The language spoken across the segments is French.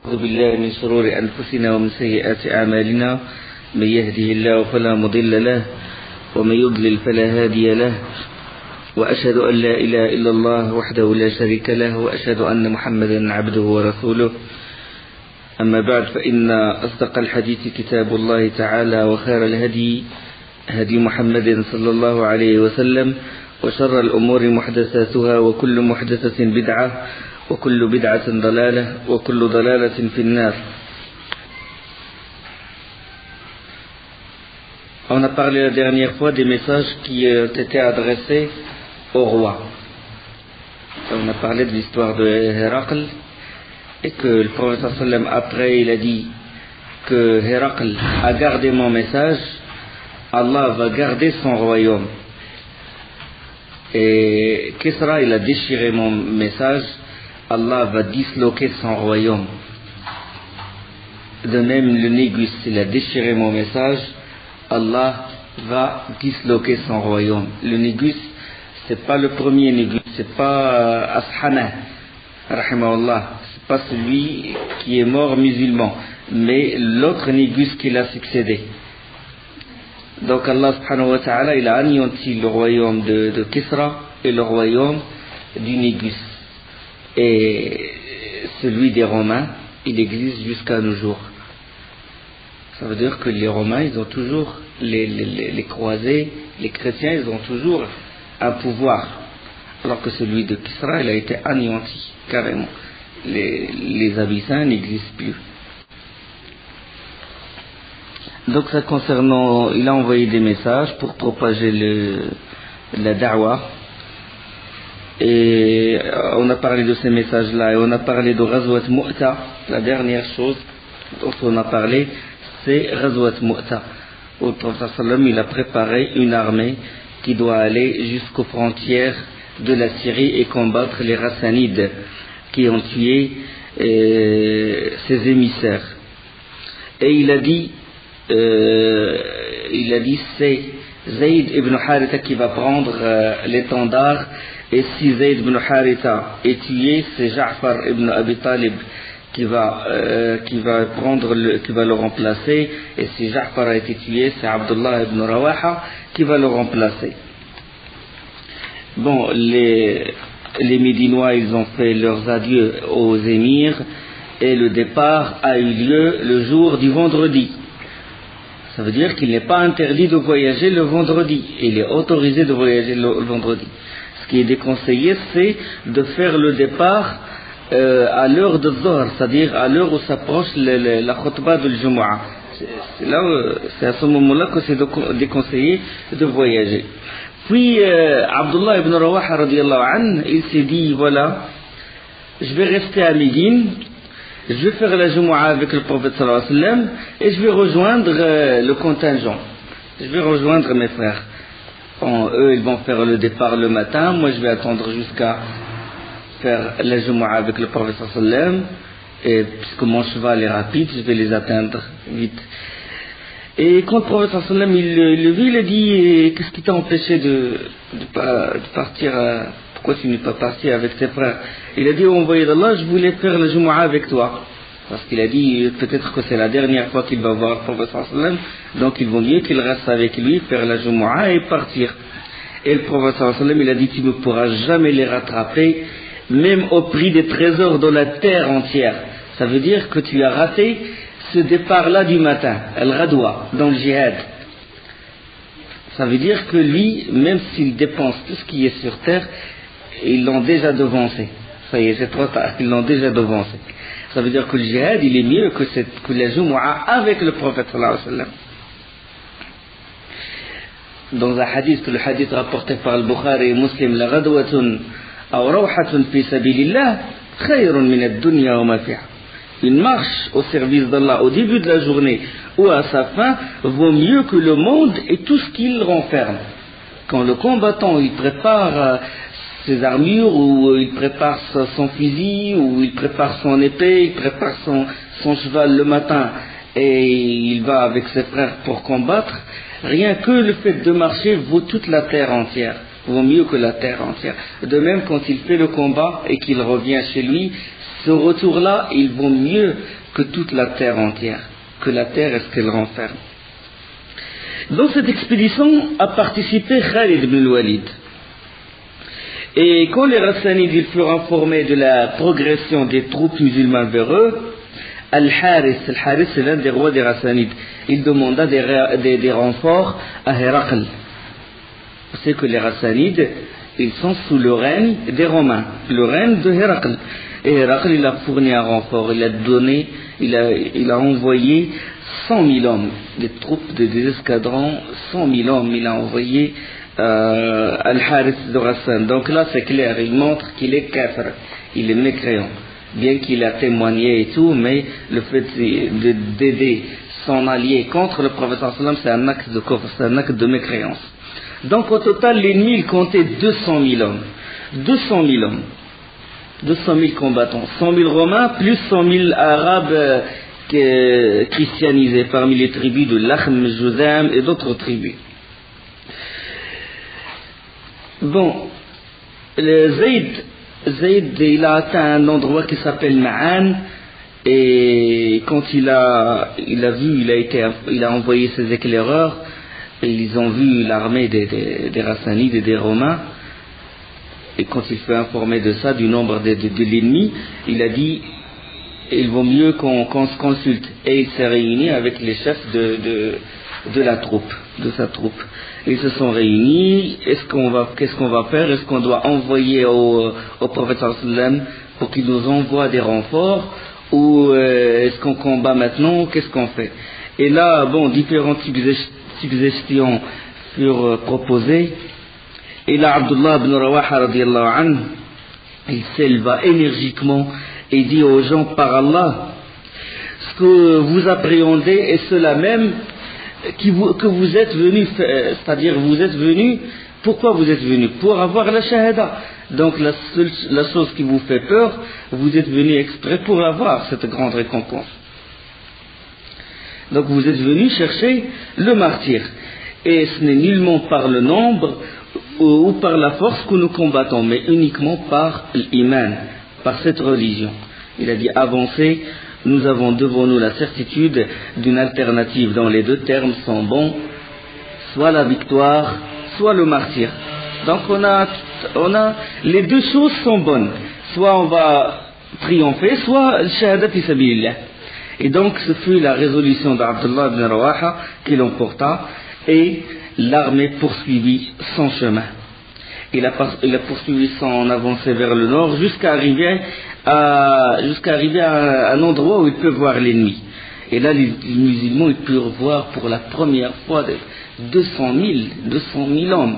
أعوذ بالله من شرور أنفسنا ومن سيئات أعمالنا من يهده الله فلا مضل له ومن يضلل فلا هادي له وأشهد أن لا إله إلا الله وحده لا شريك له وأشهد أن محمدا عبده ورسوله. أما بعد، فإن أصدق الحديث كتاب الله تعالى، وخير الهدي هدي محمد صلى الله عليه وسلم، وشر الأمور محدثاتها، وكل محدثة بدعة، وكل بدعة ضلالة، وكل ضلالة في النار. On a parlé la dernière fois des messages qui ont été adressés au roi. On a parlé de l'histoire de Héracl et que le prophète sallam après il a dit que Héracl a gardé mon message, Allah va garder son royaume. Et Kisra il a déchiré mon message, Allah va disloquer son royaume. De même le Négus il a déchiré mon message, Allah va disloquer son royaume. Le Négus, c'est pas le premier Négus, c'est pas Ashana, rahimahullah, c'est pas celui qui est mort musulman, mais l'autre Négus qui l'a succédé. Donc Allah subhanahu wa ta'ala, il a anéanti le royaume de Kisra et le royaume du Négus. Et celui des Romains, il existe jusqu'à nos jours. Ça veut dire que les Romains, ils ont toujours, les croisés, les chrétiens, ils ont toujours un pouvoir. Alors que celui de Kisra, il a été anéanti, carrément. Les Abyssins n'existent plus. Donc ça concernant, il a envoyé des messages pour propager la da'wah. Et on a parlé de ces messages-là, et on a parlé de Ghazwat Mu'ta. La dernière chose dont on a parlé, c'est Ghazwat Mu'ta, où le prophète sallam il a préparé une armée qui doit aller jusqu'aux frontières de la Syrie et combattre les Rassanides qui ont tué ses émissaires. Et il a dit c'est Zayd ibn Haritha qui va prendre l'étendard, et si Zayd ibn Haritha est tué, c'est Ja'far ibn Abi Talib qui va le remplacer, et si Ja'far a été tué, c'est Abdullah ibn Rawaha qui va le remplacer. Bon, les Médinois, ils ont fait leurs adieux aux émirs, et le départ a eu lieu le jour du vendredi. Ça veut dire qu'il n'est pas interdit de voyager le vendredi, il est autorisé de voyager le vendredi. Ce qui est déconseillé, c'est de faire le départ à l'heure de Zohr, c'est-à-dire à l'heure où s'approche la khutbah de Jumu'ah. C'est à ce moment-là que c'est déconseillé de voyager. Puis Abdullah ibn Rawaha radiyallahu anhu, il s'est dit voilà, je vais rester à Médine, je vais faire la Jumu'ah avec le prophète sallallahu alayhi wa sallam, et je vais rejoindre le contingent, je vais rejoindre mes frères. Bon, eux ils vont faire le départ le matin, moi je vais attendre jusqu'à faire la Jumu'ah avec le prophète sallallahu alayhi wa sallam, et puisque mon cheval est rapide, je vais les atteindre vite. Et quand le prophète sallallahu alayhi wa sallam il le vit, il a dit qu'est-ce qui t'a empêché de partir pourquoi tu n'es pas parti avec tes frères? Il a dit au envoyé d'Allah, je voulais faire la Jumu'ah avec toi, parce qu'il a dit peut-être que c'est la dernière fois qu'il va voir le prophète sallallahu alayhi wa sallam, donc il vaut mieux qu'il reste avec lui, faire la Jumu'ah et partir. Et le prophète sallallahu alayhi wa sallam il a dit tu ne pourras jamais les rattraper, même au prix des trésors de la terre entière. Ça veut dire que tu as raté ce départ-là du matin, Al-Ghadwa, dans le djihad. Ça veut dire que lui, même s'il dépense tout ce qui est sur terre, ils l'ont déjà devancé. Ça y est, c'est trop tard, ils l'ont déjà devancé. Ça veut dire que le djihad, il est mieux que la Jumu'ah avec le prophète sallallahu alayhi wa sallam. Dans un hadith, le hadith rapporté par le Bukhari et Muslim, la ghadwatun aw rawhatun fi sabilillah khayrun min ad-dunya wa ma fiha. Une marche au service d'Allah au début de la journée ou à sa fin vaut mieux que le monde et tout ce qu'il renferme. Quand le combattant il prépare ses armures, ou il prépare son fusil, ou il prépare son épée, il prépare son cheval le matin et il va avec ses frères pour combattre, rien que le fait de marcher vaut toute la terre entière, vaut mieux que la terre entière. De même quand il fait le combat et qu'il revient chez lui, Ce retour-là, il vaut mieux que toute la terre entière, que la terre et ce qu'elle renferme. Dans cette expédition a participé Khalid ibn al-Walid. Et quand les Ghassanides furent informés de la progression des troupes musulmanes vers eux, Al-Haris c'est l'un des rois des Ghassanides, il demanda des renforts à Héracl. Vous savez que les Ghassanides, ils sont sous le règne des Romains, le règne de Héracl. Et Héracl, il a fourni un renfort, il a envoyé 100 000 hommes, des troupes, des escadrons, 100 000 hommes, il a envoyé Al-Haris de Ghassan. Donc là, c'est clair, il montre qu'il est kafir, il est mécréant. Bien qu'il a témoigné et tout, mais le fait d'aider son allié contre le prophète sallam, c'est un acte de kufr, c'est un acte de mécréance. Donc au total, l'ennemi, il comptait 200 000 hommes. 200 000 hommes. 200 000 combattants. 100 000 Romains, plus 100 000 Arabes christianisés parmi les tribus de Lakhm, Juzam et d'autres tribus. Bon, Zayd, il a atteint un endroit qui s'appelle Ma'an, et quand il a envoyé ses éclaireurs, et ils ont vu l'armée des Ghassanides et des Romains, et quand il fut informé de ça, du nombre de l'ennemi, il a dit, il vaut mieux qu'on se consulte. Et il s'est réuni avec les chefs de la troupe, de sa troupe. Ils se sont réunis, qu'est-ce qu'on va faire? Est-ce qu'on doit envoyer au prophète sallam pour qu'il nous envoie des renforts, ou est-ce qu'on combat maintenant? Qu'est-ce qu'on fait? Et là, bon, différentes suggestions furent proposées. Et là, Abdullah ibn Rawaha radiyallahu anhu, il s'éleva énergiquement et dit aux gens, par Allah, ce que vous appréhendez est cela même que vous êtes venus, c'est-à-dire vous êtes venus, pourquoi vous êtes venus? Pour avoir la shahada. Donc la chose qui vous fait peur, vous êtes venus exprès pour avoir cette grande récompense. Donc vous êtes venus chercher le martyr. Et ce n'est nullement par le nombre ou par la force que nous combattons, mais uniquement par l'iman, par cette religion. Il a dit, avancez, nous avons devant nous la certitude d'une alternative dont les deux termes sont bons, soit la victoire, soit le martyr. Donc on a les deux choses sont bonnes, soit on va triompher, soit le shahada fi sabilillah. Et donc ce fut la résolution d'Abdullah ibn Rawaha qui l'emporta, et l'armée poursuivit son chemin. Il a poursuivi son avancée vers le nord jusqu'à arriver à un endroit où il peut voir l'ennemi. Et là, les musulmans, ils purent voir pour la première fois 200 000 hommes,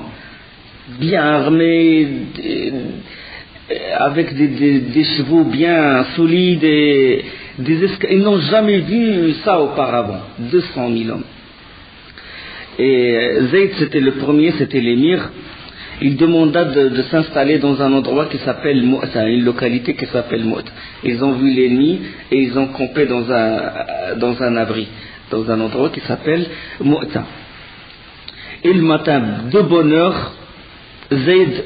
bien armés, avec des chevaux bien solides, ils n'ont jamais vu ça auparavant, 200 000 hommes. Et Zayd, c'était le premier, c'était l'émir. Il demanda de s'installer dans un endroit qui s'appelle Mu'ta, une localité qui s'appelle Mu'ta. Ils ont vu l'ennemi et ils ont campé dans un abri, dans un endroit qui s'appelle Mu'ta. Et le matin, de bonne heure, Zayd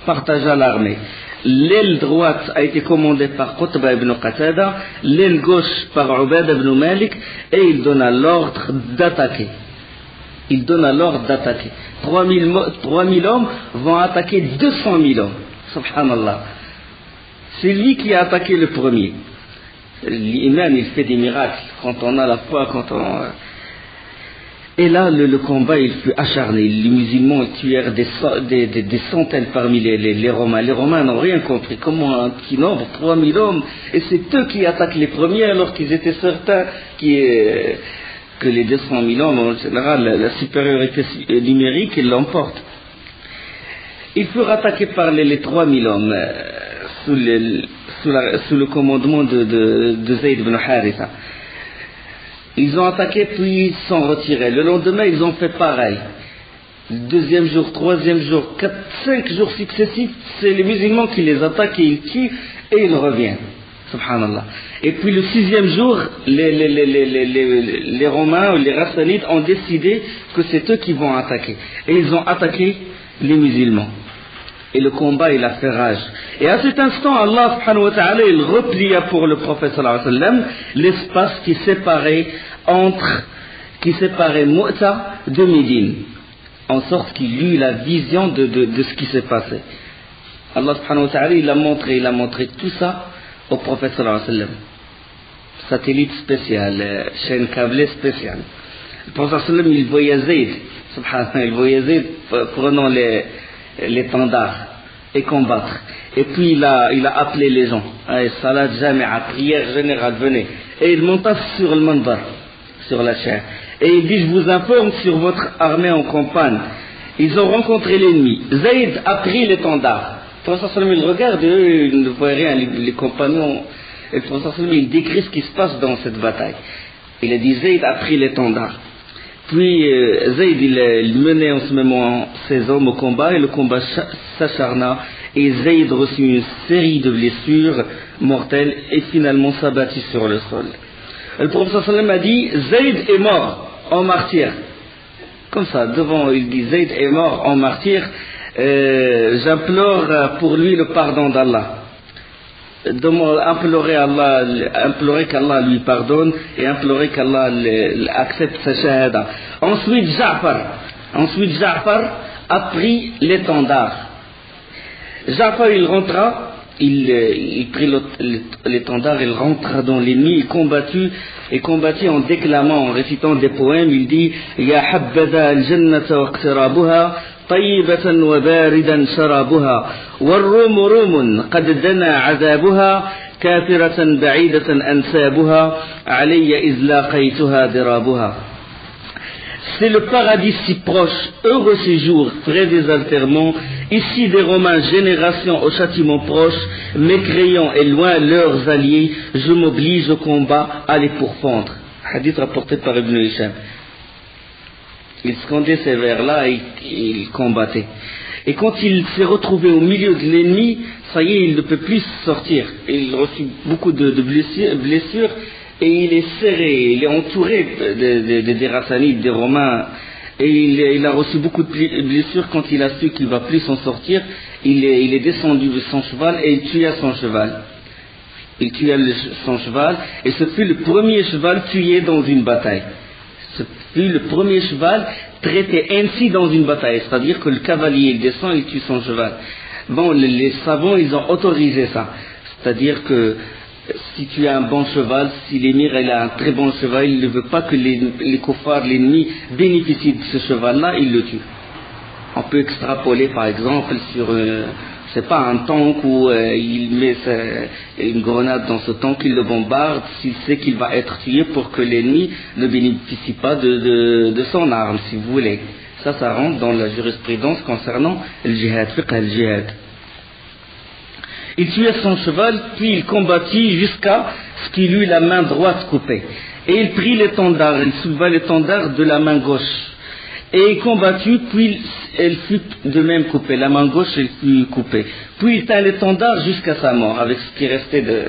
partagea l'armée. L'aile droite a été commandée par Qutba ibn Qatada, l'aile gauche par Ubad ibn Malik, et il donna l'ordre d'attaquer. 3000 hommes vont attaquer 200 000 hommes. Subhanallah. C'est lui qui a attaqué le premier. L'imam, il fait des miracles quand on a la foi, Et là, le combat, il fut acharné. Les musulmans tuèrent des centaines parmi les Romains. Les Romains n'ont rien compris. Comment un petit nombre, 3000 hommes, et c'est eux qui attaquent les premiers alors qu'ils étaient certains que les 200 000 hommes, en général, la supériorité numérique, ils l'emportent. Ils furent attaqués par les 3000 hommes sous le commandement de Zayd ibn Haritha. Ils ont attaqué puis ils sont retirés. Le lendemain, ils ont fait pareil. Deuxième jour, troisième jour, 5 jours successifs, c'est les musulmans qui les attaquent et ils tuent et ils reviennent. Subhanallah. Et puis le 6e jour, les Romains ou les Ghassanides ont décidé que c'est eux qui vont attaquer. Et ils ont attaqué les musulmans. Et le combat, il a fait rage. Et à cet instant, Allah subhanahu wa ta'ala, il replia pour le prophète sallallahu alayhi wa sallam l'espace qui séparait Mu'ta de Médine, en sorte qu'il eut la vision de ce qui s'est passé. Allah subhanahu wa ta'ala, il a montré tout ça au prophète sallallahu alayhi wa sallam. Satellite spécial, chaîne câblée spéciale. Le prophète sallallahu alayhi wa sallam, il voyait Zayd, subhanallah, il voyait Zayd prenant l'étendard et combattre. Et puis il a appelé les gens. Salat jami'a, prière générale, venez. Et il monta sur le manbar, sur la chair. Et il dit, je vous informe sur votre armée en campagne. Ils ont rencontré l'ennemi. Zayd a pris l'étendard. Le prophète sallallahu alayhi wa sallam, il regarde, eux, ils ne voient rien, les compagnons. Et le prophète sallallahu alayhi wa sallam, il décrit ce qui se passe dans cette bataille. Il a dit, Zayd a pris l'étendard. Puis Zayd, il menait en ce moment ses hommes au combat, et le combat s'acharna, et Zayd reçut une série de blessures mortelles, et finalement s'abattit sur le sol. Le prophète sallallahu alayhi wa sallam a dit, Zayd est mort en martyr. Comme ça, devant, il dit, Zayd est mort en martyr, j'implore pour lui le pardon d'Allah. Implorer qu'Allah lui pardonne et implorer qu'Allah accepte sa shahada. Ensuite Ja'far a pris l'étendard. Ja'far, il rentra, il prit l'étendard, il rentra dans l'ennemi, il combattit en déclamant, en récitant des poèmes. Il dit, Ya habbaza al-jannata wa iqtirabuha طيبة وباردا شرابها والروم روم قد دنا عذابها كافرة بعيدة أنسابها علي إذ لاقيتها ضرابها. C'est le paradis si proche, heureux séjour, frais des alterments, ici des Romains, génération au châtiment proche, mécréants et loin leurs alliés, je m'oblige au combat à les pourfendre. Hadith rapporté par Ibn Hisham. Il scandait ces vers-là et il combattait. Et quand il s'est retrouvé au milieu de l'ennemi, ça y est, il ne peut plus sortir. Il reçut beaucoup de blessures et il est serré, il est entouré des Rassanides, des Romains. Et il a reçu beaucoup de blessures. Quand il a su qu'il ne va plus s'en sortir, il est descendu de son cheval et il tua son cheval. Il tua son cheval et ce fut le premier cheval tué dans une bataille. Ce fut le premier cheval traité ainsi dans une bataille, c'est-à-dire que le cavalier il descend, il tue son cheval. Bon, les savants, ils ont autorisé ça, c'est-à-dire que si tu as un bon cheval, si l'émir il a un très bon cheval, il ne veut pas que les koufars, l'ennemi, bénéficient de ce cheval-là, il le tue. On peut extrapoler par exemple sur c'est pas un tank où il met une grenade dans ce tank, il le bombarde, s'il sait qu'il va être tué pour que l'ennemi ne bénéficie pas de son arme, si vous voulez. Ça rentre dans la jurisprudence concernant le djihad, fiqh al-djihad. Il tuait son cheval, puis il combattit jusqu'à ce qu'il eut la main droite coupée. Et il prit l'étendard, il souleva l'étendard de la main gauche. Et il combattit, puis elle fut de même coupée, la main gauche elle fut coupée. Puis il tint l'étendard jusqu'à sa mort, avec ce qui restait de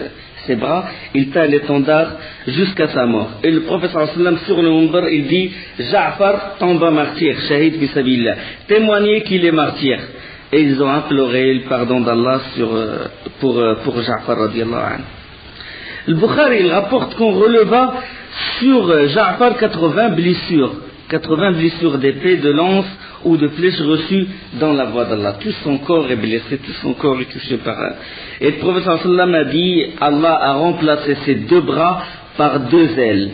ses bras, il tint l'étendard jusqu'à sa mort. Et le prophète sallallahu alayhi wa sallam sur le mimbar, il dit, Ja'far tomba martyr, shahid fi sabilillah, témoignez qu'il est martyr. Et ils ont imploré le pardon d'Allah pour Ja'far radiallahu anhu. Le Bukhari il rapporte qu'on releva sur Ja'far 80 blessures d'épée, de lance ou de flèche reçues dans la voie d'Allah. Tout son corps est blessé, tout son corps est touché par elle. Et le prophète sallallahu alayhi wa sallam a dit, Allah a remplacé ses deux bras par deux ailes.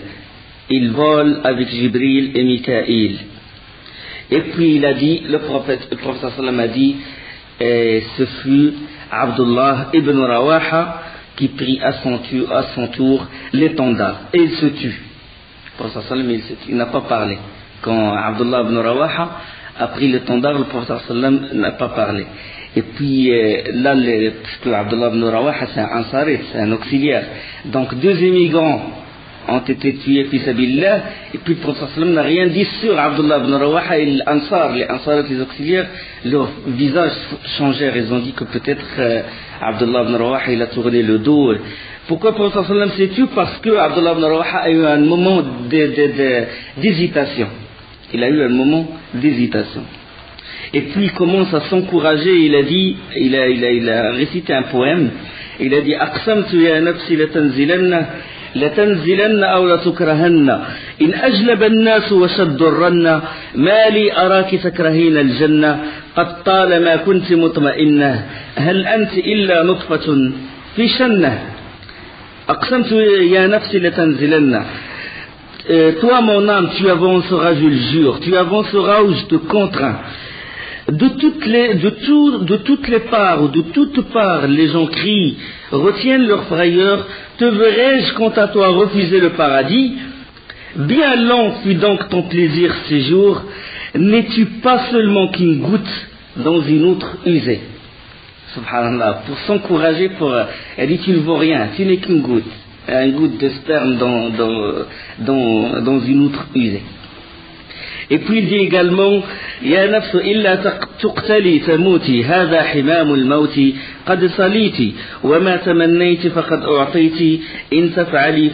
Il vole avec Jibril et Mikaïl. Et puis il a dit, le prophète sallallahu alayhi wa sallam a dit, ce fut Abdullah ibn Rawaha qui prit à son tour l'étendard. Et il se tue. Le prophète sallallahu alayhi wa sallam, il n'a pas parlé. Quand Abdullah ibn Rawaha a pris l'étendard, le prophète sallallahu alayhi wa sallam n'a pas parlé. Et puis là, puisque Abdullah ibn Rawaha c'est un ansari, c'est un auxiliaire. Donc deux immigrants ont été tués fi sabilillah, et puis le prophète sallallahu alayhi wa sallam n'a rien dit sur Abdullah ibn Rawaha et les ansar, les auxiliaires, leur visage changèrent. Ils ont dit que peut-être Abdullah ibn Rawaha il a tourné le dos. Pourquoi le prophète sallallahu alayhi wa sallam s'est tué? Parce que Abdullah ibn Rawaha a eu un moment d'hésitation. Il a eu un moment d'hésitation. Et puis il commence à s'encourager, il a récité un poème, il a dit Aqsamtu ya nafsi لتنزلن أو لتكرهن إن أجلب الناس وشد الرن ما لي أراك تكرهين الجنة قد طالما كنت مطمئنة هل أنت إلا نطفة في شنة أقسمت يا نفسي لتنزلن. Toi mon âme tu avanceras, je le jure, tu avanceras où je te contrains. De toutes les parts ou de toutes parts, les gens crient, retiennent leur frayeur. Te verrai-je quant à toi refuser le paradis? Bien lent fut donc ton plaisir séjour. N'es-tu pas seulement qu'une goutte dans une outre usée? Subhanallah, pour s'encourager, elle dit tu ne vaux rien, tu n'es qu'une goutte, une goutte de sperme dans une outre usée. Et puis il dit également Ya nafsu illa tuqtali tamuti hadha himamul mauti qad saliti wa ma tamannayti faqad u'titi in taf'ali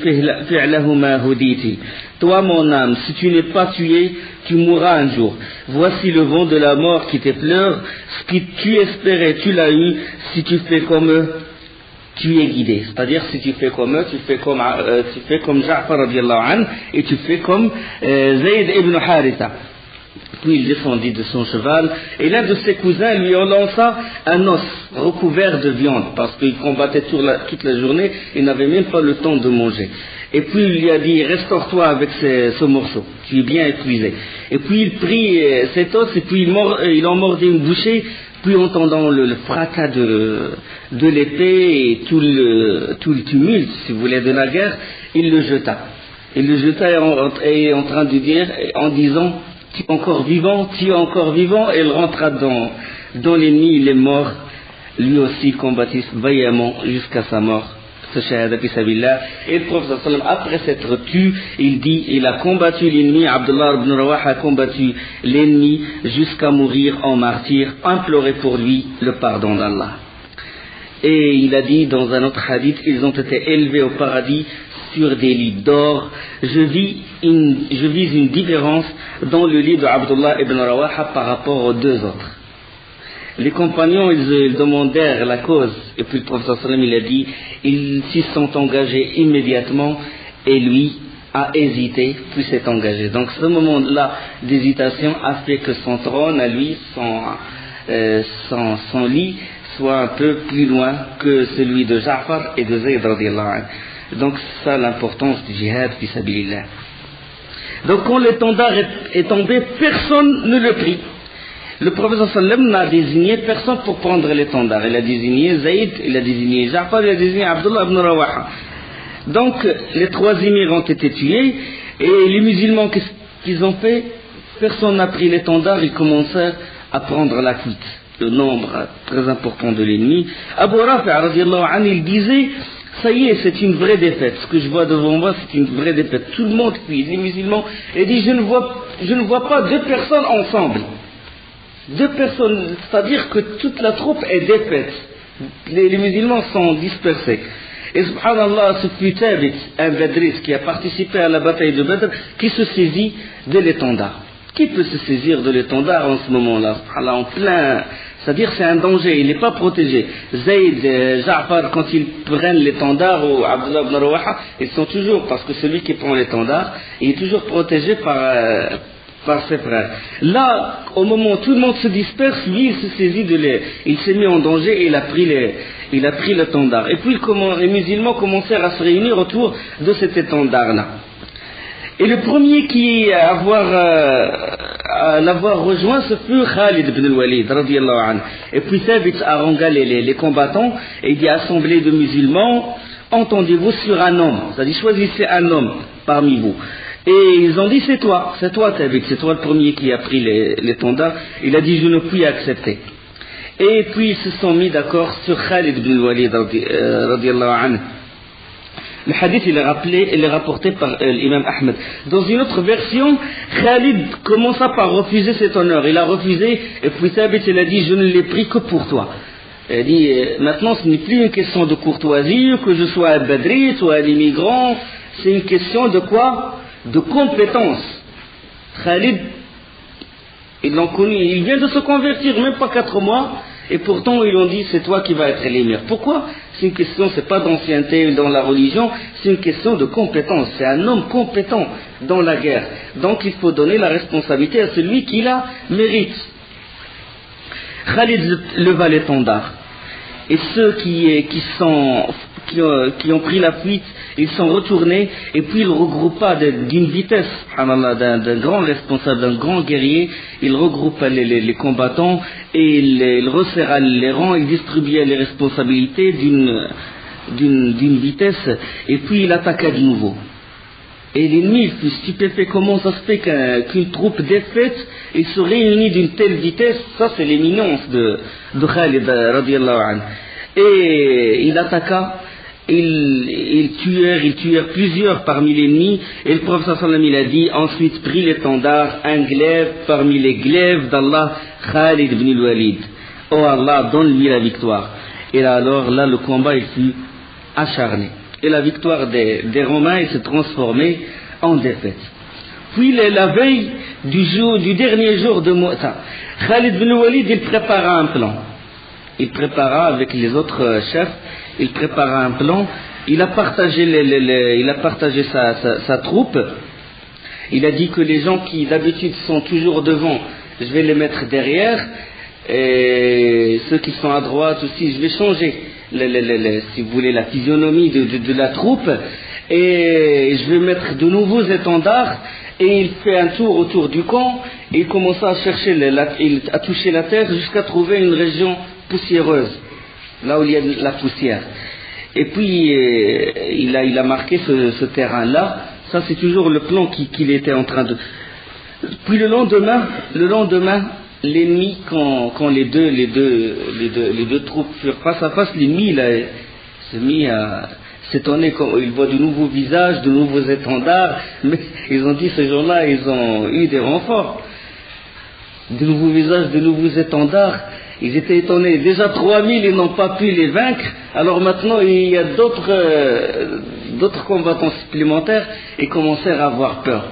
fi'lahuma huditi. Toi mon âme, si tu n'es pas tué, tu mourras un jour. Voici le vent de la mort qui t'effleure. Ce que tu espérais, tu l'as eu. Si tu fais comme eux, tu es guidé. C'est-à-dire si tu fais comme eux, tu fais comme Ja'far radiallahu anhu et tu fais comme Zayd ibn Haritha. Puis il descendit de son cheval et l'un de ses cousins lui en lança un os recouvert de viande parce qu'il combattait toute la journée, il n'avait même pas le temps de manger. Et puis il lui a dit restaure-toi avec ce morceau, tu es bien épuisé. Et puis il prit cet os et puis il en mordait une bouchée. Puis entendant le fracas de l'épée et tout le tumulte, si vous voulez, de la guerre, il le jeta. Il le jeta et en train de dire, en disant, tu es encore vivant, et il rentra dans l'ennemi, il est mort. Lui aussi combattit vaillamment jusqu'à sa mort. Et le prophète sallam, après s'être tué, il a combattu l'ennemi. Abdullah ibn Rawaha a combattu l'ennemi jusqu'à mourir en martyr, implorer pour lui le pardon d'Allah. Et il a dit dans un autre hadith, ils ont été élevés au paradis sur des lits d'or. Je vise une différence dans le lit de Abdullah ibn Rawaha par rapport aux deux autres. Les compagnons, ils demandèrent la cause, et puis le prophète sallam, il a dit, ils s'y sont engagés immédiatement, et lui a hésité, puis s'est engagé. Donc ce moment-là d'hésitation a fait que son trône, à lui, son lit, soit un peu plus loin que celui de Ja'far et de Zayd radiyallahu anhu. Donc c'est ça l'importance du jihad fi sabilillah. Donc quand l'étendard est tombé, personne ne le prit. Le prophète sallam n'a désigné personne pour prendre l'étendard. Il a désigné Zayd, il a désigné Ja'far, il a désigné Abdullah ibn Rawaha. Donc les trois émirs ont été tués et les musulmans, qu'est-ce qu'ils ont fait? Personne n'a pris l'étendard, ils commencèrent à prendre la fuite. Le nombre très important de l'ennemi. Abu Rafi' radiallahu anhu, il disait, ça y est, c'est une vraie défaite. Ce que je vois devant moi, c'est une vraie défaite. Tout le monde fuit, les musulmans. Il dit, je ne vois pas deux personnes ensemble. Deux personnes, c'est-à-dire que toute la troupe est défaite. Les musulmans sont dispersés. Et subhanallah, ce fut Thabit, un badriste qui a participé à la bataille de Badr, qui se saisit de l'étendard. Qui peut se saisir de l'étendard en ce moment-là? En plein, c'est-à-dire c'est un danger, il n'est pas protégé. Zayd, Ja'far, quand ils prennent l'étendard, ou Abdullah ibn Rawaha, ils sont toujours, parce que celui qui prend l'étendard, il est toujours protégé par ses frères. Là, au moment où tout le monde se disperse, lui, il se saisit il s'est mis en danger et il a pris l'étendard. Et puis les musulmans commencèrent à se réunir autour de cet étendard-là. Et le premier qui l'avoir rejoint, ce fut Khalid ibn al-Walid, radiyallahu anhu. Et puis Thabit harangua les combattants et il dit, assemblée de musulmans, entendez-vous sur un homme, c'est-à-dire choisissez un homme parmi vous. Et ils ont dit, c'est toi Thabit, c'est toi le premier qui a pris l'étendard. Il a dit, je ne puis accepter. Et puis ils se sont mis d'accord sur Khalid ibn al-Walid, radiyallahu anhu. Le hadith, il est rapporté par l'imam Ahmed. Dans une autre version, Khalid commença par refuser cet honneur. Il a refusé, et puis Thabit, il a dit, je ne l'ai pris que pour toi. Il a dit, maintenant ce n'est plus une question de courtoisie, que je sois un badri, soit un immigrant, c'est une question de quoi? De compétence. Khalid Ils l'ont connu, il vient de se convertir, même pas 4 mois, et pourtant ils ont dit c'est toi qui vas être l'émir. Pourquoi? C'est une question, c'est pas d'ancienneté dans la religion, c'est une question de compétence. C'est un homme compétent dans la guerre. Donc il faut donner la responsabilité à celui qui la mérite. Khalid leva l'étendard. Et ceux qui ont pris la fuite, ils sont retournés, et puis ils regroupa d'une vitesse, d'un grand responsable, d'un grand guerrier, il regroupa les combattants, et il resserra les rangs, il distribua les responsabilités d'une vitesse, et puis il attaqua de nouveau. Et l'ennemi fut stupéfait. Comment ça se fait qu'une troupe défaite et se réunit d'une telle vitesse? Ça, c'est l'éminence de Khalid radiallahu anhu. Et il attaqua, ils tuèrent plusieurs parmi l'ennemi. Et le prophète sallallahu alayhi wa sallam, il a dit, ensuite prit l'étendard, un glaive parmi les glaives d'Allah, Khalid ibn al-Walid. Oh Allah, donne-lui la victoire. Et là, alors, là, le combat, il fut acharné. Et la victoire des Romains s'est transformée en défaite. Puis la veille du dernier jour de Mu'ta, Khalid ibn Walid, il prépara un plan. Il prépara avec les autres chefs, il prépara un plan. Il a partagé sa troupe. Il a dit que les gens qui d'habitude sont toujours devant, je vais les mettre derrière. Et ceux qui sont à droite aussi, je vais changer, si vous voulez, la physionomie de la troupe, et je vais mettre de nouveaux étendards, et il fait un tour autour du camp, et il commença à chercher, à toucher la terre jusqu'à trouver une région poussiéreuse, là où il y a de la poussière. Et puis il a marqué ce terrain-là. Ça, c'est toujours le plan qu'il était en train de... Puis le lendemain, l'ennemi, quand les deux troupes furent face à face, l'ennemi s'est mis à s'étonner quand il voit de nouveaux visages, de nouveaux étendards, mais ils ont dit ce jour-là, ils ont eu des renforts, de nouveaux visages, de nouveaux étendards. Ils étaient étonnés. Déjà 3000, ils n'ont pas pu les vaincre, alors maintenant il y a d'autres combattants supplémentaires et commencèrent à avoir peur.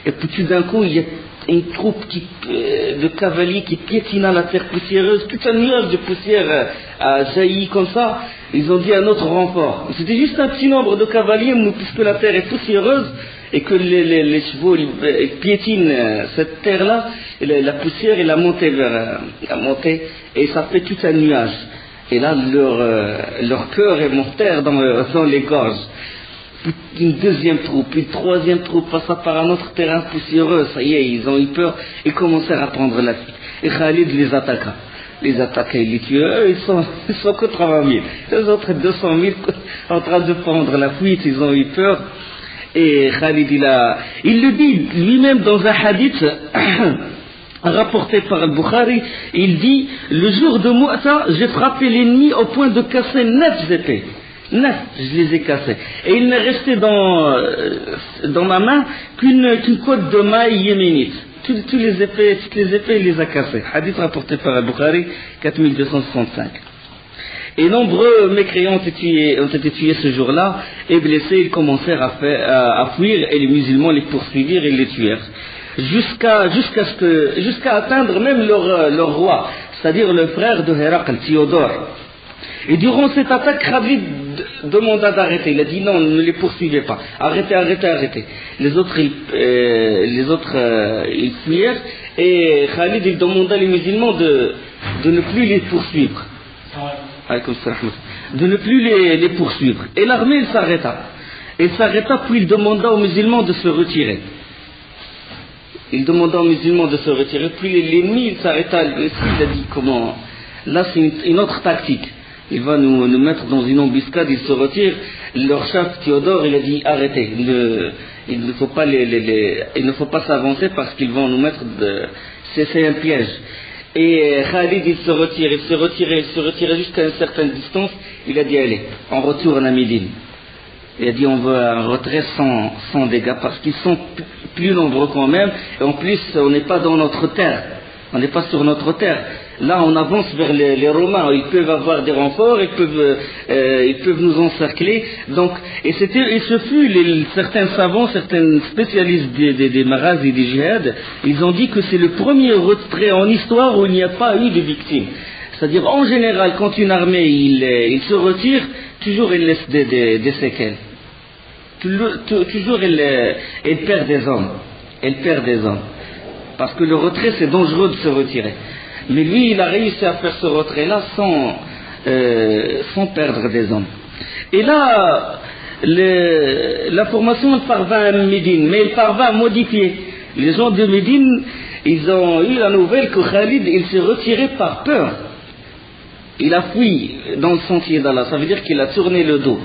Et puis tout d'un coup, il y a une troupe de cavaliers qui piétina la terre poussiéreuse, tout un nuage de poussière a jailli comme ça. Ils ont dit un autre renfort. C'était juste un petit nombre de cavaliers, mais puisque la terre est poussiéreuse et que les chevaux piétinent cette terre-là, la poussière elle a monté et ça fait tout un nuage. Et là, leur cœur est monté dans les gorges. Une deuxième troupe, une troisième troupe passa par un autre terrain poussiéreux. Ça y est, ils ont eu peur et commencèrent à prendre la fuite. Et Khalid les attaqua. Il les tua. Eux, ils sont que 30 000. Les autres 200 000 en train de prendre la fuite, ils ont eu peur. Et Khalid, il le dit lui-même dans un hadith rapporté par Al-Bukhari. Il dit, le jour de Mu'ta, j'ai frappé l'ennemi au point de casser 9 épées. 9, je les ai cassés. Et il n'est resté dans ma main qu'une côte de maille yéménite. Toutes les épées, il les a cassées. Hadith rapporté par Al-Bukhari, 4265. Et nombreux mécréants ont été tués ce jour-là, et blessés, ils commencèrent à fuir, et les musulmans les poursuivirent et les tuèrent. Jusqu'à atteindre même leur roi, c'est-à-dire le frère de Héracl, Théodore. Et durant cette attaque, Khalid demanda d'arrêter. Il a dit non, ne les poursuivez pas. Arrêtez. Les autres, ils fuirent. Et Khalid, il demanda aux musulmans de ne plus les poursuivre. De ne plus les poursuivre. Et l'armée, s'arrêta. Puis il demanda aux musulmans de se retirer. Puis l'ennemi, il s'arrêta. Il a dit comment. Là, c'est une autre tactique. Il va nous mettre dans une embuscade, il se retire. Leur chef Théodore, il a dit arrêtez, il ne faut pas s'avancer parce qu'ils vont nous mettre c'est un piège. Et Khalid, il se retirait jusqu'à une certaine distance. Il a dit allez, on retourne à Médine. Il a dit on veut un retrait sans dégâts parce qu'ils sont plus nombreux quand même, et en plus on n'est pas dans notre terre. On n'est pas sur notre terre. Là, on avance vers les Romains. Ils peuvent avoir des renforts, ils peuvent nous encercler. Donc, et ce fut certains savants, certains spécialistes des maghaz et des djihad, ils ont dit que c'est le premier retrait en histoire où il n'y a pas eu de victimes. C'est-à-dire, en général, quand une armée il se retire, toujours il laisse des séquelles. Toujours elle perd des hommes. Elle perd des hommes. Parce que le retrait, c'est dangereux de se retirer. Mais lui, il a réussi à faire ce retrait-là sans perdre des hommes. Et là, la formation elle parvint à Médine, mais elle parvint à modifier. Les gens de Médine, ils ont eu la nouvelle que Khalid, il s'est retiré par peur. Il a fui dans le sentier d'Allah, ça veut dire qu'il a tourné le dos.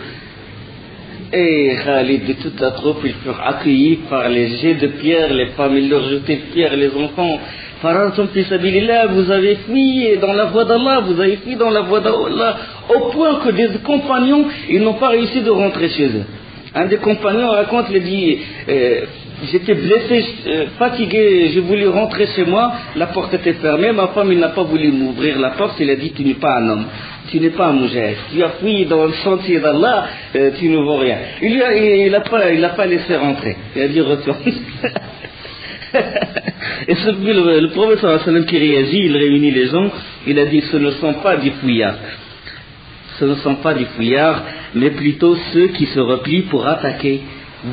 Et Khalid et toute la troupe, ils furent accueillis par les jets de pierre, les femmes, ils leur jetaient de pierre, les enfants. Faratum fi sabilillah, vous avez fui dans la voie d'Allah, vous avez fui dans la voie d'Allah, au point que des compagnons, ils n'ont pas réussi de rentrer chez eux. Un des compagnons raconte, il dit, j'étais blessé, fatigué, j'ai voulu rentrer chez moi, la porte était fermée, ma femme, il n'a pas voulu m'ouvrir la porte, il a dit, tu n'es pas un homme. Tu n'es pas un moujahid. Tu as fui dans le sentier d'Allah, tu ne vaux rien. Il n'a pas laissé rentrer. Il a dit retourne. Et ce fut le professeur qui réagit, il réunit les gens, il a dit ce ne sont pas des fouillards. Ce ne sont pas des fouillards, mais plutôt ceux qui se replient pour attaquer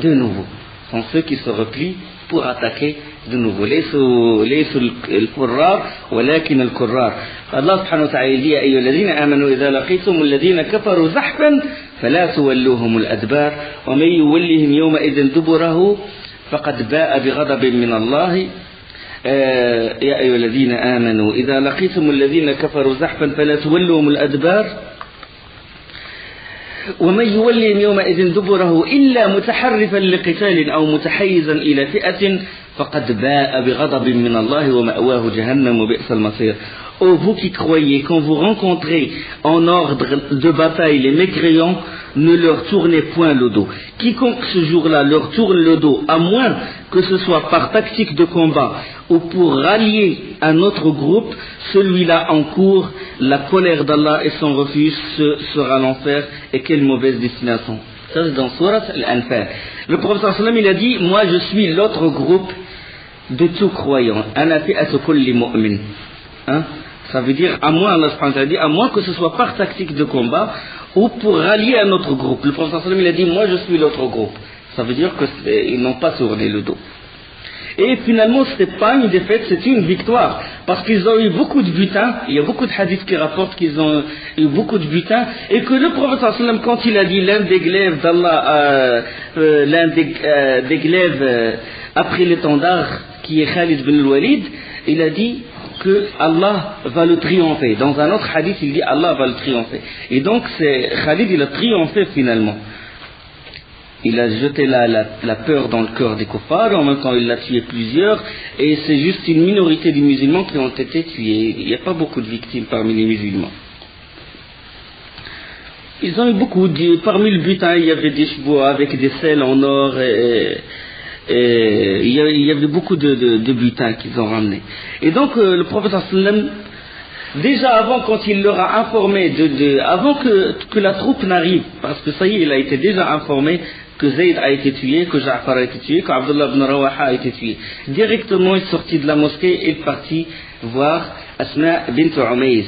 de nouveau. Ce sont ceux qui se replient pour attaquer de nouveau. ليسوا الفرار ولكن الكرار. الله سبحانه وتعالى يا أيها الذين آمنوا إذا لقيتم الذين كفروا زحفا فلا تولوهم الأدبار ومن يولهم يومئذ دبره فقد باء بغضب من الله يا أيها الذين آمنوا إذا لقيتم الذين كفروا زحفا فلا تولوهم الأدبار ومن يولهم يومئذ دبره إلا متحرفا لقتال أو متحيزا إلى فئة فقد باء بغضب من الله ومأواه جهنم وبئس المصير. Ô vous qui croyez, quand vous rencontrez en ordre de bataille les mécréants, ne leur tournez point le dos. Quiconque ce jour-là leur tourne le dos, à moins que ce soit par tactique de combat ou pour rallier un autre groupe, celui-là encourt la colère d'Allah et son refuge sera l'enfer. Et quelle mauvaise destination. Ça c'est dans Surat Al-Anfal. Le prophète sallam il a dit, moi je suis l'autre groupe de tout croyant. Ana fi'atu kulli mu'min. Ça veut dire, à moins, Allah subhanahu wa ta'ala dit, à moins que ce soit par tactique de combat ou pour rallier un autre groupe. Le prophète sallam il a dit, moi je suis l'autre groupe. Ça veut dire qu'ils n'ont pas tourné le dos. Et finalement, ce n'est pas une défaite, c'est une victoire. Parce qu'ils ont eu beaucoup de butin. Il y a beaucoup de hadiths qui rapportent qu'ils ont eu beaucoup de butin. Et que le prophète sallam, quand il a dit l'un des glaives d'Allah, l'un des glaives après l'étendard, qui est Khalid bin al-Walid, il a dit que Allah va le triompher. Dans un autre hadith, il dit Allah va le triompher. Et donc, Khalid, il a triomphé finalement. Il a jeté la peur dans le cœur des kuffars, en même temps il a tué plusieurs, et c'est juste une minorité des musulmans qui ont été tués. Il n'y a pas beaucoup de victimes parmi les musulmans. Ils ont eu beaucoup, parmi le butin, il y avait des chevaux avec des selles en or, et il y avait beaucoup de butin qu'ils ont ramené. Et donc le prophète sallam, déjà avant, quand il leur a informé, avant que la troupe n'arrive, parce que ça y est, il a été déjà informé que Zayd a été tué, que Ja'far a été tué, qu'Abdullah ibn Rawaha a été tué. Directement, il est sorti de la mosquée et est parti voir Asma bint Umayz,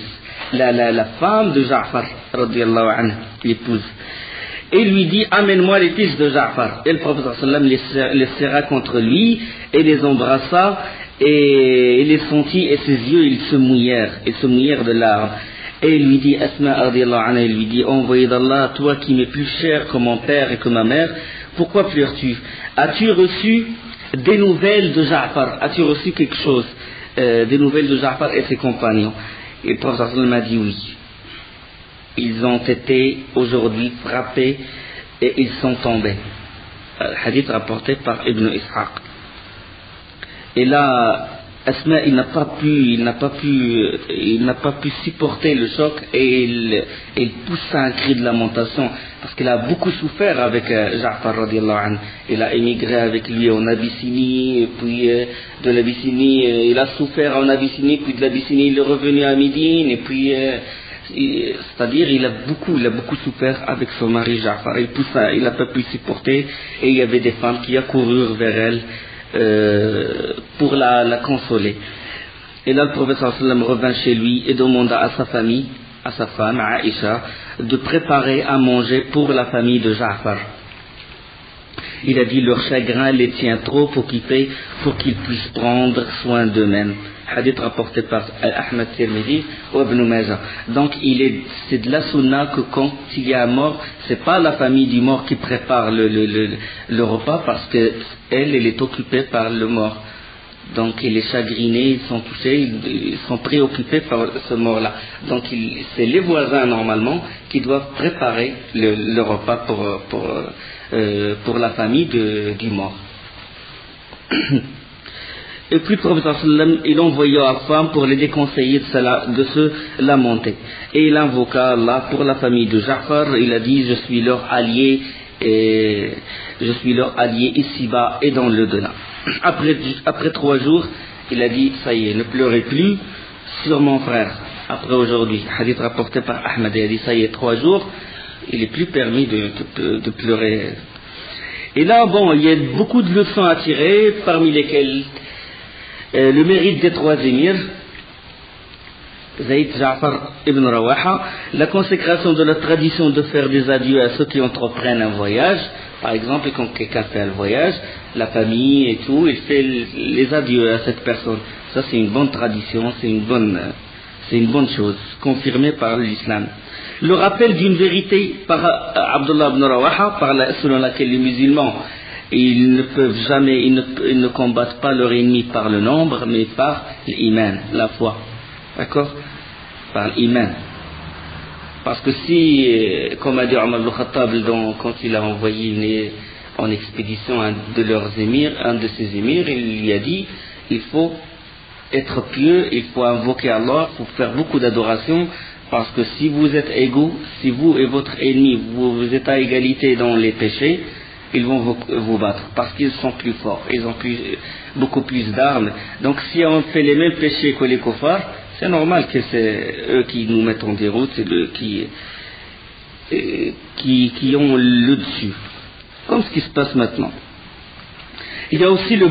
la femme de Ja'far, radiyallahu anha, l'épouse. Et lui dit, amène-moi les fils de Ja'far. Et le prophète sallam les serra contre lui et les embrassa et il les sentit et ses yeux ils se mouillèrent de larmes. Et il lui dit, Asma radiyallahu anha, il lui dit, envoyé d'Allah, toi qui m'es plus cher que mon père et que ma mère, pourquoi pleures-tu? As-tu reçu des nouvelles de Ja'far? As-tu reçu quelque chose, des nouvelles de Ja'far et ses compagnons? Et le prophète sallam m'a dit oui. Ils ont été aujourd'hui frappés et ils sont tombés. Hadith rapporté par Ibn Ishaq. Et là, Asma, il n'a pas pu supporter le choc et il poussa un cri de lamentation parce qu'il a beaucoup souffert avec Ja'far radiallahu anhu. Il a émigré avec lui en Abyssinie, et puis de l'Abyssinie, il a souffert en Abyssinie, puis de l'Abyssinie il est revenu à Médine, et puis c'est-à-dire il a beaucoup souffert avec son mari Ja'far. Il poussa, il n'a pas pu supporter, et il y avait des femmes qui accoururent vers elle pour la consoler. Et là, le prophète sallallahu alayhi wa sallam revint chez lui et demanda à sa famille, à sa femme, à Aïcha, de préparer à manger pour la famille de Ja'far. Il a dit, leur chagrin les tient trop occupés pour qu'ils puissent prendre soin d'eux-mêmes. Hadith rapporté par Ahmad Tirmidhi ou Ibn Majah. Donc c'est de la sunna que quand il y a un mort, c'est pas la famille du mort qui prépare le repas parce que elle est occupée par le mort. Donc il est chagriné, ils sont touchés, ils sont préoccupés par ce mort-là. Donc c'est les voisins normalement qui doivent préparer le repas pour la famille du mort. Et puis le prophète il envoya à femme pour les déconseiller de se lamenter. Et il invoqua Allah pour la famille de Ja'far. Il a dit, je suis leur allié ici-bas et dans le delà. Après 3 jours, il a dit, ça y est, ne pleurez plus sur mon frère. Après aujourd'hui, hadith rapporté par Ahmad, il a dit, ça y est, 3 jours, il n'est plus permis de pleurer. Et là, bon, il y a beaucoup de leçons à tirer, parmi lesquelles le mérite des 3 émirs, Zayd, Ja'far ibn Rawaha, la consécration de la tradition de faire des adieux à ceux qui entreprennent un voyage. Par exemple, quand quelqu'un fait un voyage, la famille et tout, il fait les adieux à cette personne. Ça, c'est une bonne tradition, c'est une bonne chose, confirmée par l'islam. Le rappel d'une vérité par Abdullah ibn Rawaha, selon laquelle les musulmans, ils ne combattent pas leur ennemi par le nombre, mais par l'iman, la foi. D'accord? Par l'iman. Parce que si, comme a dit Omar al-Khattab quand il a envoyé en expédition un de ses émirs, il lui a dit, il faut être pieux, il faut invoquer Allah, il faut faire beaucoup d'adoration, parce que si vous êtes égaux, si vous et votre ennemi, vous êtes à égalité dans les péchés, ils vont vous battre, parce qu'ils sont plus forts, ils ont beaucoup plus d'armes. Donc si on fait les mêmes péchés que les kuffars, c'est normal que c'est eux qui nous mettent en déroute, c'est eux qui ont le dessus. Comme ce qui se passe maintenant. Il y a aussi le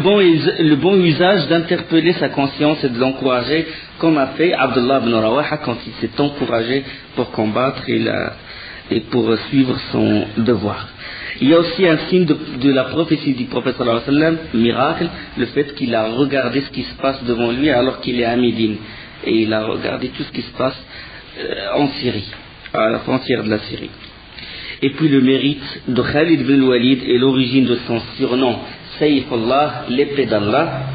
bon usage d'interpeller sa conscience et de l'encourager, comme a fait Abdullah ibn Rawaha quand il s'est encouragé pour combattre et pour suivre son devoir. Il y a aussi un signe de la prophétie du prophète sallallahu alayhi wa sallam, miracle, le fait qu'il a regardé ce qui se passe devant lui alors qu'il est à Médine. Et il a regardé tout ce qui se passe en Syrie, à la frontière de la Syrie. Et puis le mérite de Khalid ibn Walid et l'origine de son surnom, Sayfullah, l'épée d'Allah.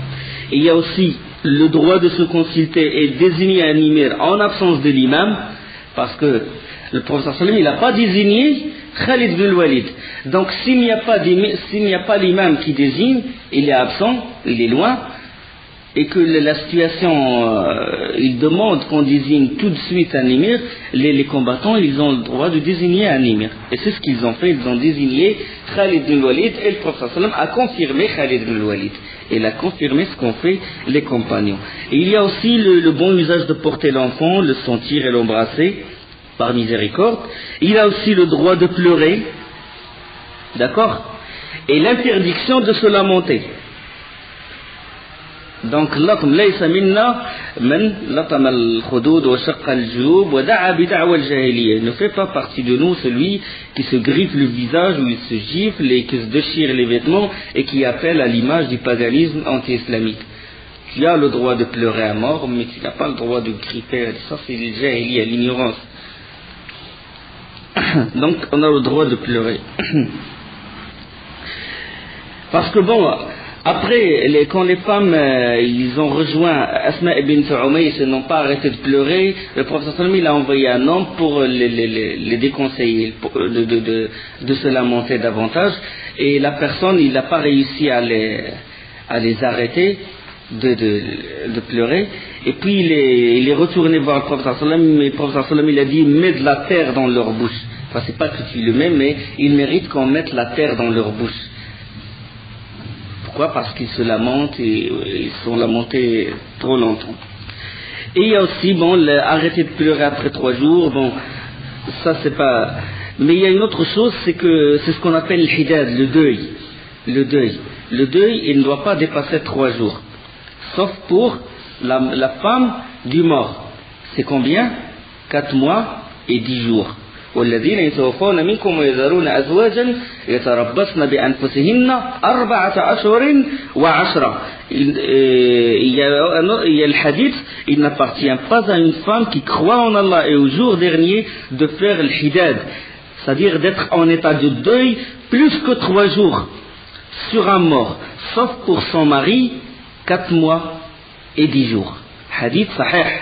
Et il y a aussi le droit de se consulter et désigner un émir en absence de l'imam, parce que le prophète sallallahu alayhi wa sallam, il n'a pas désigné Khalid ibn Walid. Donc s'il n'y a pas l'imam qui désigne, il est absent, il est loin, et que la situation, il demande qu'on désigne tout de suite un émir, les combattants, ils ont le droit de désigner un émir. Et c'est ce qu'ils ont fait, ils ont désigné Khalid ibn Walid, et le prophète sallam a confirmé Khalid ibn Walid. Il a confirmé ce qu'ont fait les compagnons. Et il y a aussi le bon usage de porter l'enfant, le sentir et l'embrasser, par miséricorde. Il a aussi le droit de pleurer, d'accord, et l'interdiction de se lamenter. Donc, latm laysa minna man latam al-khudud wa shaqqa al-juyub wa da'a bi da'wa al-jahiliyyah. Ne fait pas partie de nous celui qui se griffe le visage ou il se gifle et qui se déchire les vêtements et qui appelle à l'image du paganisme anti-islamique. Tu as le droit de pleurer à mort, mais tu n'as pas le droit de griffer. Ça, c'est le jahiliyyah, l'ignorance. Donc, on a le droit de pleurer. Parce que bon, après, quand les femmes ils ont rejoint Asma ibn Umays, ils n'ont pas arrêté de pleurer, le prophète sallallahu alayhi wa sallam a envoyé un homme pour les déconseiller de se lamenter davantage, et la personne, il n'a pas réussi à les arrêter, de pleurer, et puis il est retourné voir le prophète sallam, et le prophète sallam il a dit mets de la terre dans leur bouche. Enfin c'est pas que tu le mets, mais il mérite qu'on mette la terre dans leur bouche. Pourquoi? Parce qu'ils se lamentent et ils sont lamentés trop longtemps. Et il y a aussi arrêter de pleurer après 3 jours, ça c'est pas. Mais il y a une autre chose, c'est ce qu'on appelle le hidad, le deuil. Le deuil, il ne doit pas dépasser 3 jours. Sauf pour la femme du mort. C'est combien? 4 mois et 10 jours. والذين يتوفون منكم ويذرون أزواجا يتربصن بأنفسهن 4 أشهر و10. Il y a le hadith, il n'appartient pas à une femme qui croit en Allah et au jour dernier de faire le hidad, c'est-à-dire d'être en état de deuil plus que 3 jours sur un mort, sauf pour son mari, 4 mois et 10 jours. Hadith sahih.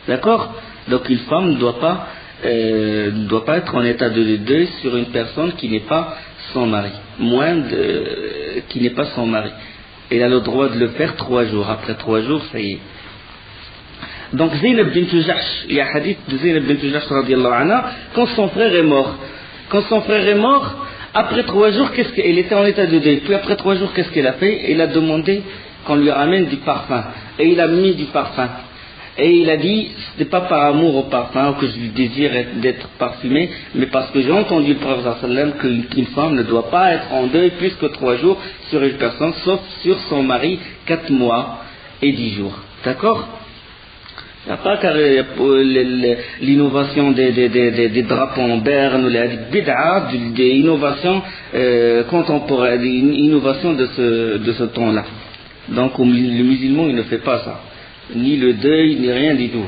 D'accord? Donc une femme ne doit pas être en état de deuil sur une personne qui n'est pas son mari, qui n'est pas son mari. Elle a le droit de le faire 3 jours. Après 3 jours, ça y est. Donc Zaynab bint Jahsh, il y a un hadith de Zaynab bint Jahsh radiyallahu anha, quand son frère est mort, après 3 jours, elle était en état de deuil. Puis après 3 jours, qu'est-ce qu'elle a fait? Elle a demandé qu'on lui ramène du parfum. Et il a mis du parfum. Et il a dit, ce n'est pas par amour au parfum que je désire d'être parfumé, mais parce que j'ai entendu le prophète sallam qu'une femme ne doit pas être en deuil plus que 3 jours sur une personne, sauf sur son mari, 4 mois et 10 jours. D'accord? Il n'y a pas l'innovation des drapeaux en berne, les bid'a, des innovations contemporaines, des innovations de ce temps-là. Donc le musulman, il ne fait pas ça. Ni le deuil, ni rien du tout.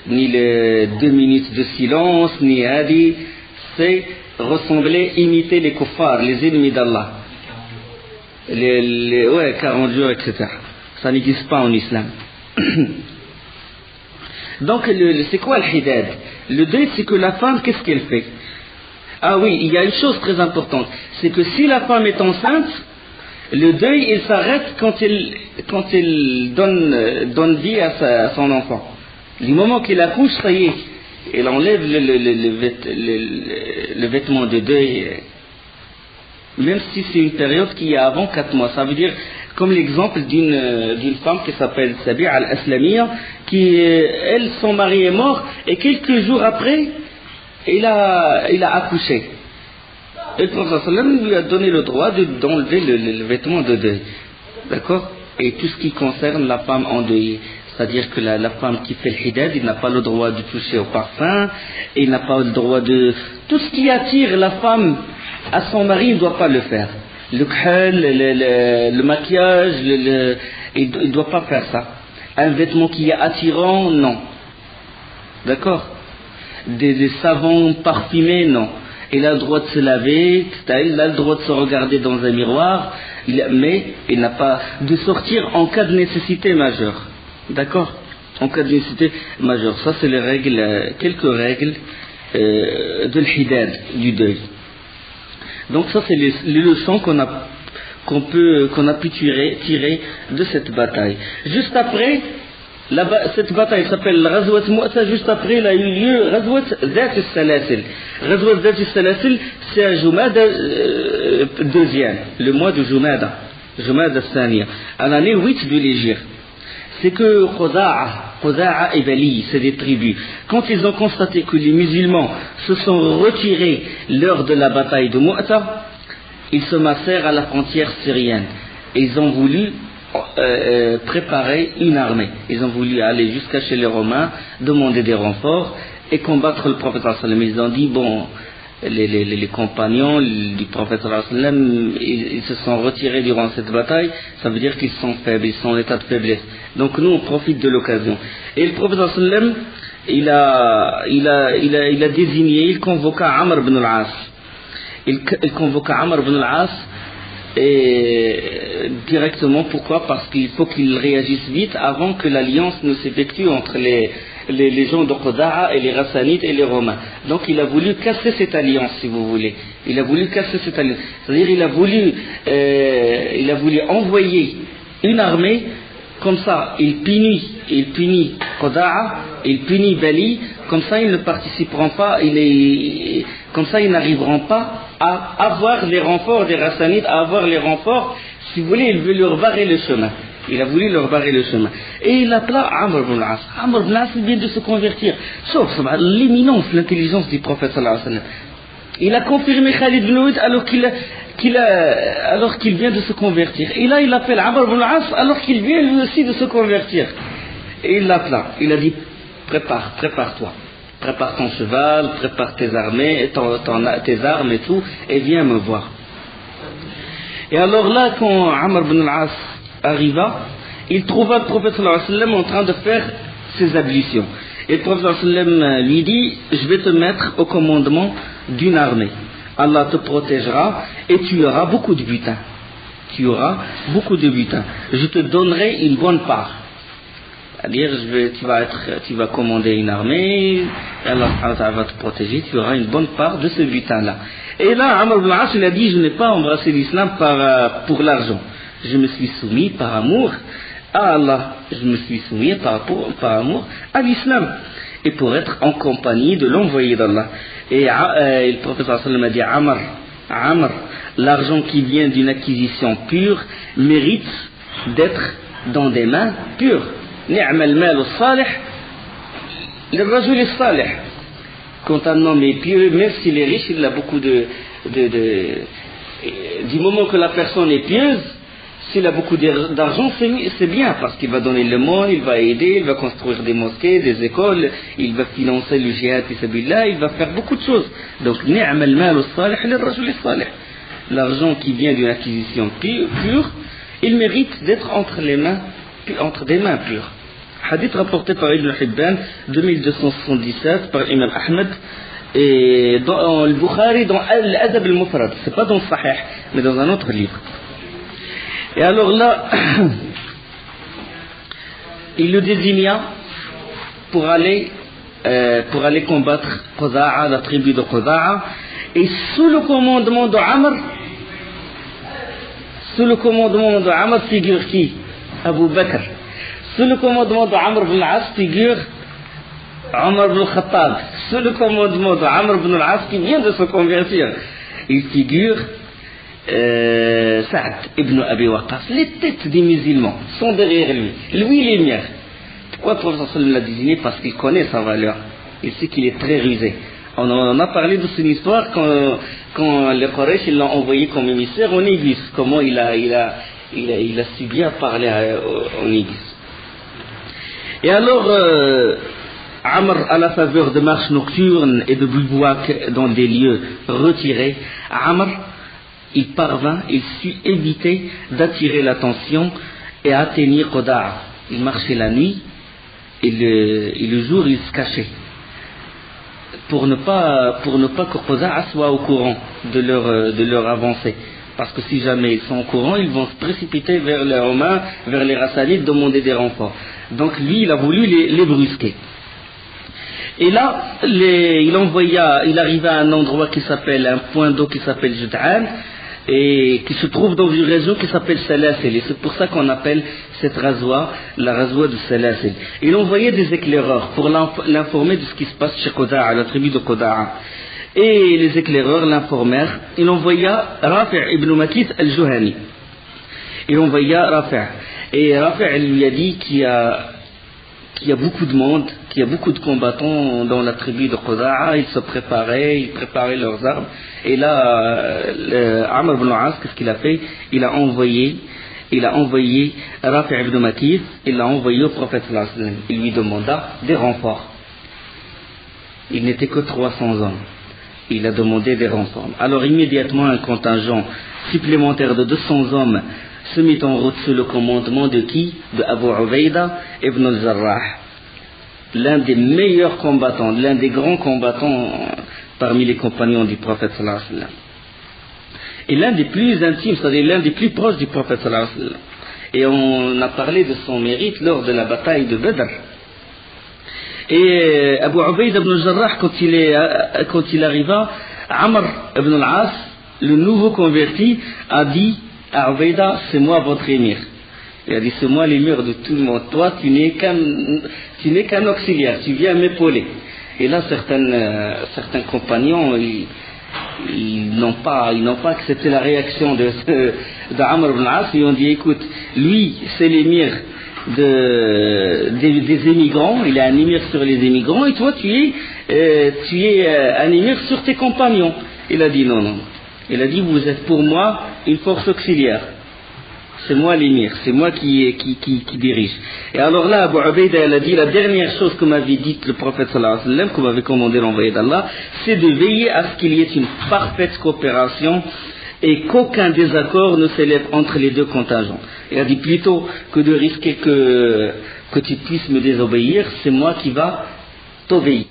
Ni les 2 minutes de silence, ni hadi. C'est ressembler, imiter les kuffars, les ennemis d'Allah. 40 jours, etc. Ça n'existe pas en islam. Donc, c'est quoi le hidad? Le deuil, c'est que la femme, qu'est-ce qu'elle fait? Ah oui, il y a une chose très importante. C'est que si la femme est enceinte, le deuil, il s'arrête quand elle donne vie à son enfant. Du moment qu'il accouche, ça y est, elle enlève le vêtement de deuil, même si c'est une période qui est avant 4 mois. Ça veut dire, comme l'exemple d'une femme qui s'appelle Sabi'a al-Aslamiyya, qui, elle, son mari est mort, et quelques jours après, il a accouché. Et le prophète sallam lui a donné le droit d'enlever le vêtement de deuil. D'accord? Et tout ce qui concerne la femme endeuillée. C'est-à-dire que la femme qui fait le hidad, il n'a pas le droit de toucher au parfum, il n'a pas le droit de... Tout ce qui attire la femme à son mari, il ne doit pas le faire. Le khal, le maquillage, il ne doit pas faire ça. Un vêtement qui est attirant, non. D'accord? Des savons parfumés, non. Il a le droit de se laver, il a le droit de se regarder dans un miroir, mais il n'a pas de sortir en cas de nécessité majeure. D'accord? En cas de nécessité majeure. Ça, c'est les règles, quelques règles de l'hidad, du deuil. Donc ça, c'est les leçons qu'on a pu tirer de cette bataille. Juste après, cette bataille s'appelle Ghazwat Mu'ta. Juste après, il a eu lieu Ghazwat Zat al-Salasil. Ghazwat Zat al-Salasil, c'est à Jumada deuxième, le mois de Jumada Thaniya, à l'année 8 de l'Hégire. C'est que Khuza'a et Bali, c'est des tribus. Quand ils ont constaté que les musulmans se sont retirés lors de la bataille de Mu'ta, ils se massèrent à la frontière syrienne. Et ils ont voulu préparer une armée. Ils ont voulu aller jusqu'à chez les Romains, demander des renforts et combattre le prophète sallallahu alayhi wa sallam. Ils ont dit, bon, les compagnons du prophète sallallahu alayhi wa sallam, ils se sont retirés durant cette bataille, ça veut dire qu'ils sont faibles, ils sont en état de faiblesse. Donc nous, on profite de l'occasion. Et le prophète sallallahu alayhi wa sallam, il a désigné, il convoqua Amr ibn al-As. Il convoqua Amr ibn al-As et directement. Pourquoi? Parce qu'il faut qu'il réagisse vite avant que l'alliance ne s'effectue entre les gens de Khuza'a et les Ghassanides et les Romains. Donc il a voulu casser cette alliance, si vous voulez. Il a voulu casser cette alliance. C'est-à-dire il a voulu envoyer une armée, comme ça, il punit Quda'a, il punit Bali, comme ça ils ne participeront pas, comme ça ils n'arriveront pas à avoir les renforts des Hassanides, à avoir les renforts, si vous voulez, il veut leur barrer le chemin. Il a voulu leur barrer le chemin. Et il appela Amr ibn al-As. Amr ibn al-As vient de se convertir. Sauf l'éminence, l'intelligence du prophète sallallahu alayhi wa sallam. Il a confirmé Khalid ibn Walid alors qu'il vient de se convertir. Et là, il appelle Amr ibn al-As alors qu'il vient lui aussi de se convertir. Et il l'appela. Il a dit, prépare-toi. Prépare ton cheval, prépare tes armées, tes armes et tout, et viens me voir. Et alors là, quand Amr ibn al-As arriva, il trouva le prophète sallallahu alayhi wa sallam en train de faire ses ablutions. Et le prophète sallallahu alayhi wa sallam lui dit, je vais te mettre au commandement d'une armée. Allah te protégera et tu auras beaucoup de butin. Tu auras beaucoup de butin. Je te donnerai une bonne part. C'est-à-dire, tu vas commander une armée, et Allah va te protéger, tu auras une bonne part de ce butin-là. Et là, Amr ibn al-As, il a dit, je n'ai pas embrassé l'islam pour l'argent. Je me suis soumis par amour à Allah. Je me suis soumis par amour à l'islam. Et pour être en compagnie de l'envoyé d'Allah. Et le prophète sallallahu alayhi wa sallam a dit, Amr, l'argent qui vient d'une acquisition pure mérite d'être dans des mains pures. Ni'ma al-mal as-salih lirrajul as-salih. Quand un homme est pieux, même s'il est riche, il a beaucoup du moment que la personne est pieuse, s'il a beaucoup d'argent, c'est bien, parce qu'il va donner le monde, il va aider, il va construire des mosquées, des écoles, il va financer le jihad fi sabilillah, il va faire beaucoup de choses. Donc, ni'ma al-mal as-salih lirrajul as-salih. L'argent qui vient d'une acquisition pure, il mérite d'être entre des mains pures. Hadith rapporté par Ibn Hibban, 2277, par Imam Ahmed, et dans le Bukhari, dans Al-Adab al-Mufrad. C'est pas dans le Sahih, mais dans un autre livre. Et alors là, il le désigna pour aller combattre Quda'a, la tribu de Quda'a, et sous le commandement de Amr, figure qui? Abu Bakr. Sous le commandement de Amr ibn al-As figure Omar ibn al-Khattab. Sous le commandement de Amr ibn al-As qui vient de se convertir, il figure Saad ibn Abi Waqqas. Les têtes des musulmans sont derrière lui. Lui, il est mien. Pourquoi le prophète l'a désigné? Parce qu'il connaît sa valeur. Il sait qu'il est très rusé. On en a parlé de son histoire quand les Quraysh l'ont envoyé comme émissaire en Église. Comment il a su bien parler en Église. Et alors, Amr, à la faveur de marches nocturnes et de bivouacs dans des lieux retirés, Amr, il sut éviter d'attirer l'attention et atteignir Quda'a. Il marchait la nuit et le jour il se cachait pour ne pas que Quda'a soit au courant de leur avancée. Parce que si jamais ils sont au courant, ils vont se précipiter vers les Romains, vers les Hassanides, demander des renforts. Donc lui, il a voulu les brusquer. Et là, il arriva à un endroit qui s'appelle, un point d'eau qui s'appelle Jud'an, et qui se trouve dans une région qui s'appelle Salasil. Et c'est pour ça qu'on appelle cette razwa la razwa de Salasil. Il envoyait des éclaireurs pour l'informer de ce qui se passe chez Quda'a, la tribu de Quda'a. Et les éclaireurs l'informèrent. Il envoya Rafi' ibn Makith al-Juhani. Il envoya Rafi'. Et Rafi' lui a dit qu'il y a beaucoup de monde, qu'il y a beaucoup de combattants dans la tribu de Quda'a. Ils se préparaient, ils préparaient leurs armes. Et là, Amr ibn al-As, qu'est-ce qu'il a fait? Il a envoyé Rafi' ibn Makith, il l'a envoyé au prophète sallallahu alayhi wa sallam. Il lui demanda des renforts. Il n'était que 300 hommes. Il a demandé des renforts. Alors immédiatement un contingent supplémentaire de 200 hommes se mit en route sous le commandement de qui? De Abu Ubaida ibn al-Jarrah, l'un des meilleurs combattants, l'un des grands combattants parmi les compagnons du prophète sallallahu alayhi wa sallam. Et l'un des plus intimes, c'est-à-dire l'un des plus proches du prophète sallallahu alayhi wa sallam. Et on a parlé de son mérite lors de la bataille de Badr. Et Abu Ubaid ibn al-Jarrah, quand il arriva, Amr ibn al-As, le nouveau converti, a dit à Ubaida, c'est moi votre émir. Il a dit, c'est moi l'émir de tout le monde. Toi, tu n'es qu'un auxiliaire, tu viens m'épauler. Et là, certains compagnons, ils n'ont pas accepté la réaction d'Amr ibn As. Ils ont dit, écoute, lui, c'est l'émir des émigrants, il est un émir sur les émigrants, et toi, tu es un émir sur tes compagnons. Il a dit, non. Il a dit, vous êtes pour moi une force auxiliaire. C'est moi l'émir, c'est moi qui dirige. Et alors là, Abu Ubaïda, elle a dit, la dernière chose que m'avait dit le prophète sallallahu alayhi wa sallam, que m'avait commandé l'envoyé d'Allah, c'est de veiller à ce qu'il y ait une parfaite coopération et qu'aucun désaccord ne s'élève entre les deux contingents. Il a dit, plutôt que de risquer que tu puisses me désobéir, c'est moi qui va t'obéir.